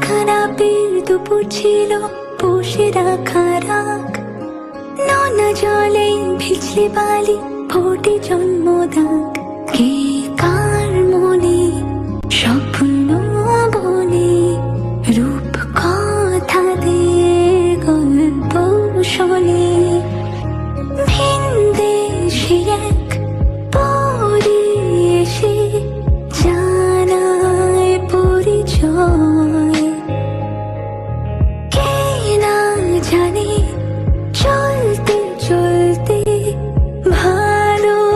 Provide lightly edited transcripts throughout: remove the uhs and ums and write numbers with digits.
খারাপের দুপুর ছিল বসে রাখা রাগ, নোনা জলে ভিজলে বালি ফোটে জন্মদাগ। কে কার মনে স্বপ্ন বনে রূপ কথা দে গল্প শোনে। ভিন দেশে এক পরে এসে জানায় পরিচয়। কে না জানে চলতে চলতে ভালোবাসা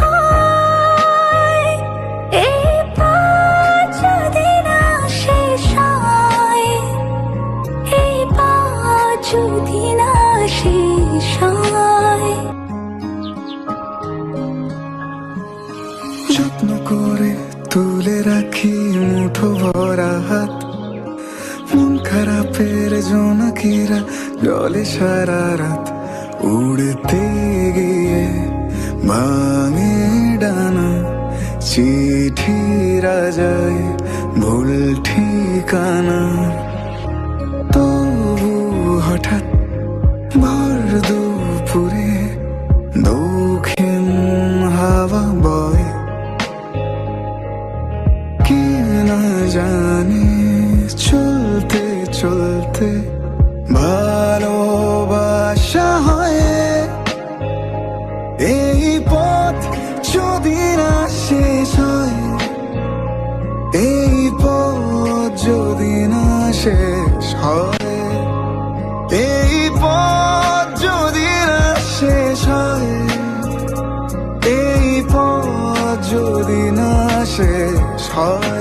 হয়। এই পথ যদি না শেষ হয়, এই পথ যদি না শেষ হয়। যত্ন করে তুলে রাখি মুঠো ভরা হাত, মন খারাপের জোনাকিরা জলে সারা রাত। উড়তে গিয়ে ভাঙে ডানা, চিঠিরা যায় ভুল ঠিকানা। তবু হঠাৎ ভর দুপুরে দক্ষিণ হাওয়া বয়। কে না জানে চলতে চলতে ভালোবাসা হয়। এই পথ যদি না শেষ হয়, এই পথ যদি না শেষ হয়, এই পথ যদি না শেষ হয়, এই পথ যদি না শেষ হয়।